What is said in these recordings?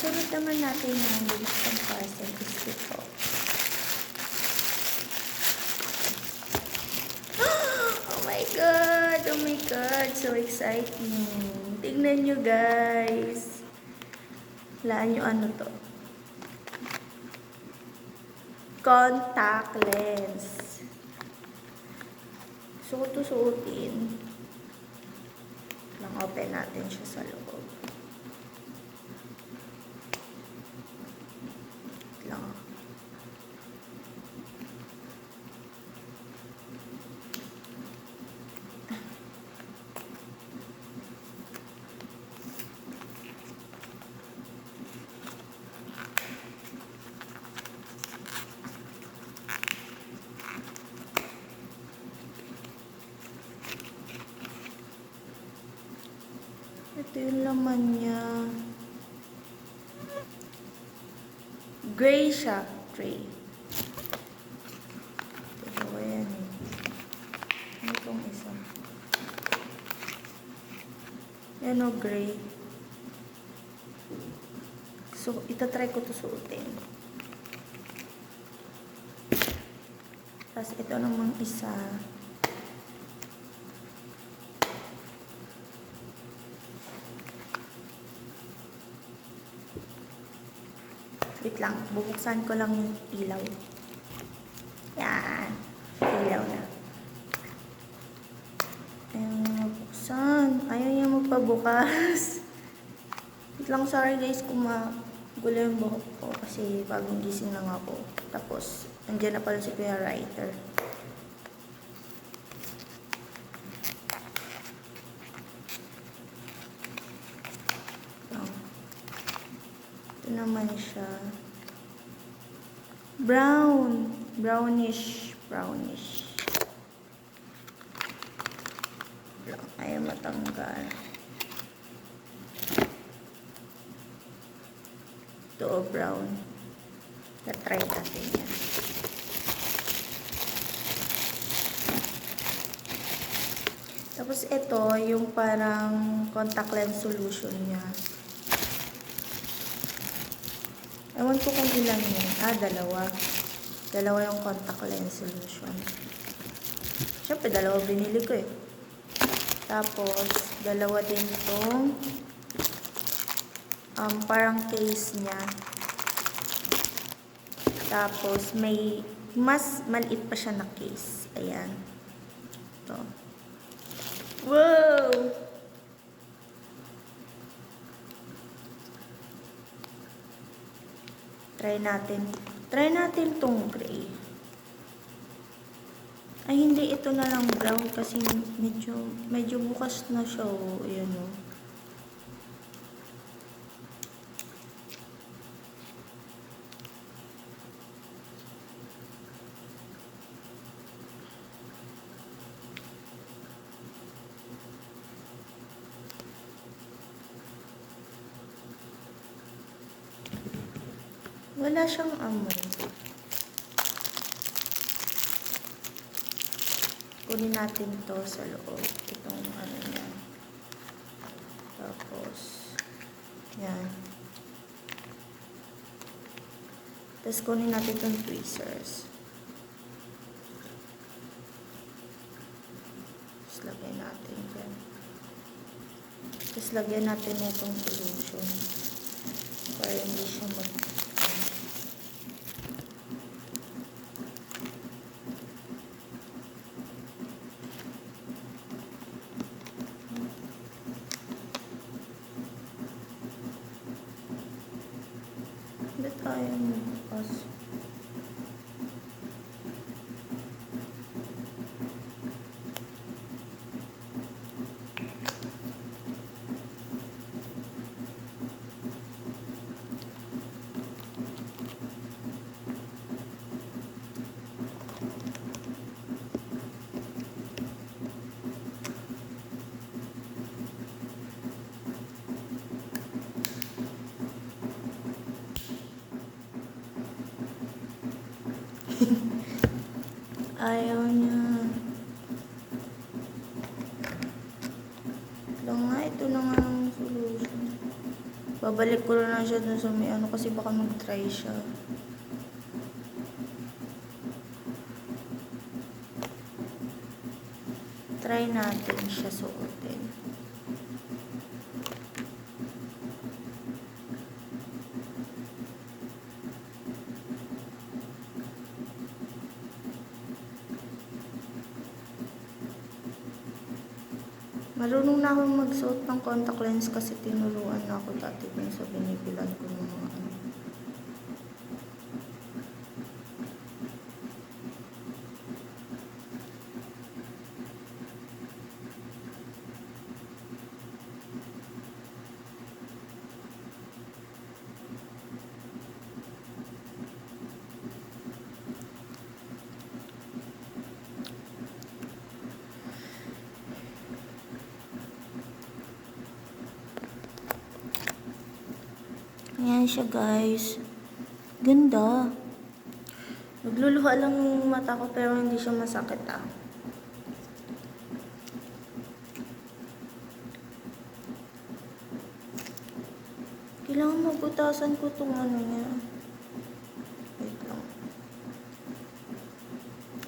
sunod naman natin na bilis ng parcel is ito. Oh my God! Oh my God! So exciting! Tingnan nyo guys! Laan nyo ano to? Contact lens. So, ito suotin. Lang open natin siya sa loob. Lang. Ito yung laman niya. Gray siya. Gray. Ito ko yan eh. Ano itong isa? Yan o, gray. So, itatry ko ito suotin. Tapos ito namang isa. Wait lang, bubuksan ko lang yung ilaw. Yan. Ilaw na. Ayaw niya mabuksan. Ayaw niya magpabukas. Wait lang, sorry guys kung magulo yung buhok ko. Kasi bagong gising lang ako. Tapos, nandiyan na pala si Kuya Writer. Ito naman siya. Brown. Brownish. Brownish. Ayaw matanggal. Ito o brown. Na-try natin yan. Tapos ito, yung parang contact lens solution niya. Ewan ko kung ilan yun. Dalawa. Dalawa yung contact lens solution. Siyempre, dalawa binili ko eh. Tapos, dalawa din itong parang case niya. Tapos, may mas maliit pa siya na case. Ayan. Ito. Wow! Try natin. Try natin tong gray. Ay, hindi. Ito na lang brown kasi medyo bukas na siya. Oh. Ayan o. Wala siyang amoy. Kunin natin to sa loob. Itong ano niya. Tapos, yan. Tapos kunin natin itong tweezers. Tapos lagyan natin dyan. Tapos lagyan natin itong solution. Para hindi siya Hindi tayo magbukas. Ayaw niya. Ito na nga ang solution. Babalik ko na lang siya dun sa may ano kasi baka mag-try siya. Try natin siya suotin. Marunong na akong magsuot ng contact lens kasi tinuruan na ako dati dun sa binibilan ko ng mga ano. Ayan siya guys. Ganda. Nagluluha lang yung mata ko pero hindi siya masakit ah. Kailangan mabutasan ko itong ano niya. Wait lang.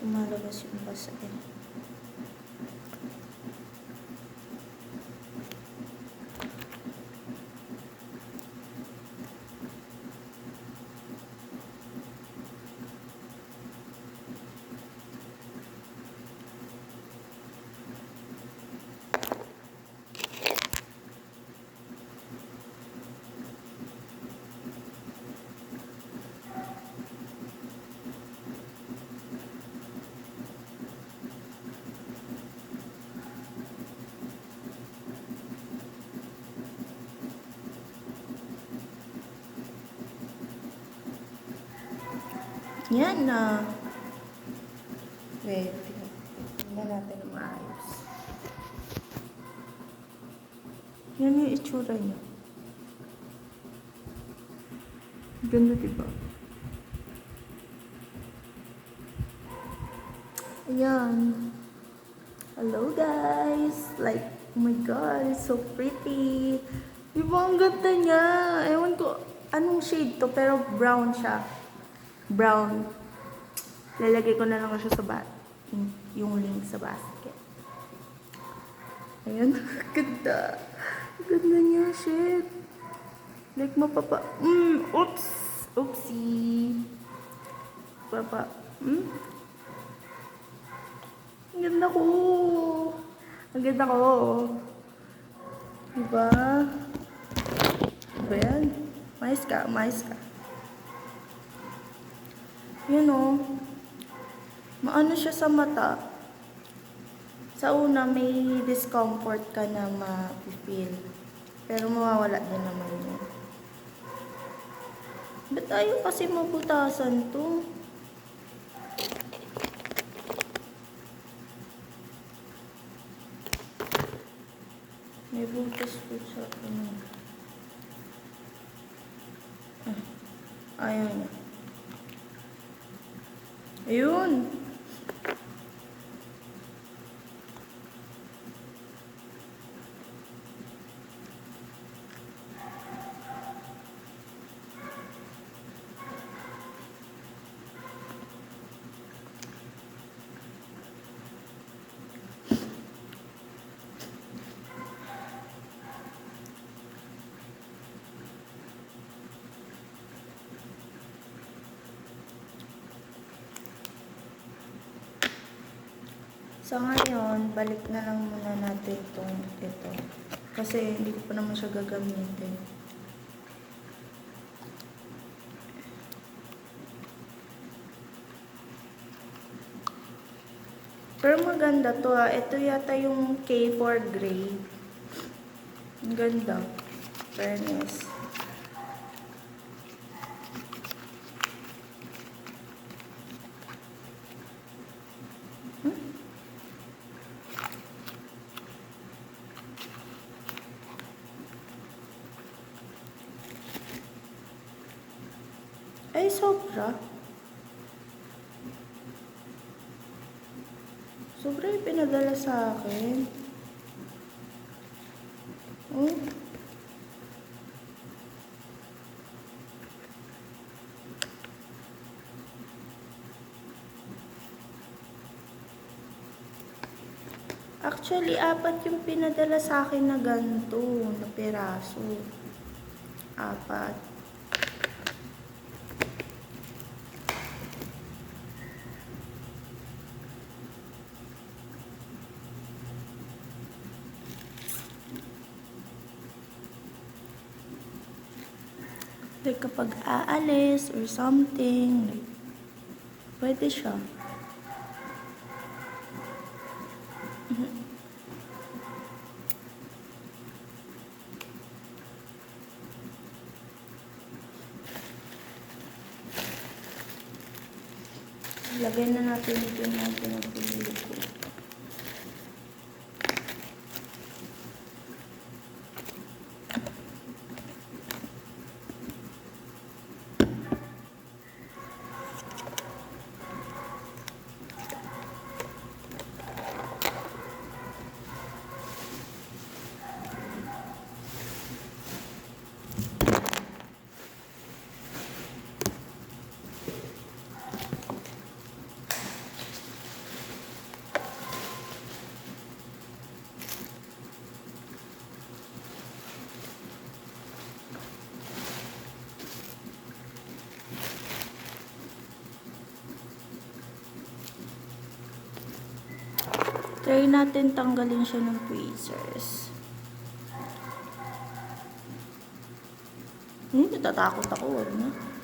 Lumalabas yung basa eh. Yan na. Wait. Tingnan natin ang maayos. Yan yung itsura niya. Ganda diba? Ayan. Hello guys. Like, oh my god, it's so pretty. Diba ang ganda niya? Ewan ko, anong shade to, pero brown siya. Brown. Lalagay ko na lang siya sa yung link sa basket. Ayan, ganda. Ganda niya, shit. Like, oops. Oopsie. Ang ganda ko. Ang ganda ko. Diba? Diba yan? Mais ka. Yun o. Maano siya sa mata. Sa una, may discomfort ka na ma-feel. Pero mawawala din naman yun. Ba't ayaw kasi mabutasan to? May butas po sa ano. Ayaw niya. Ayun. So ngayon, balik na lang muna natin ito. Kasi hindi ko pa naman siya gagamitin. Pero maganda to ha. Ito yata yung K4 gray. Ang ganda. Fairness. Ay, sobra. Sobra yung pinadala sa akin. Oh. Actually, 4 yung pinadala sa akin na ganito, na piraso. 4. Like kapag aalis or something, like, pwede siya. Lagay na natin ito yung pinagpili ko. Try natin tanggalin siya ng tweezers. Natatakot ako, wala na.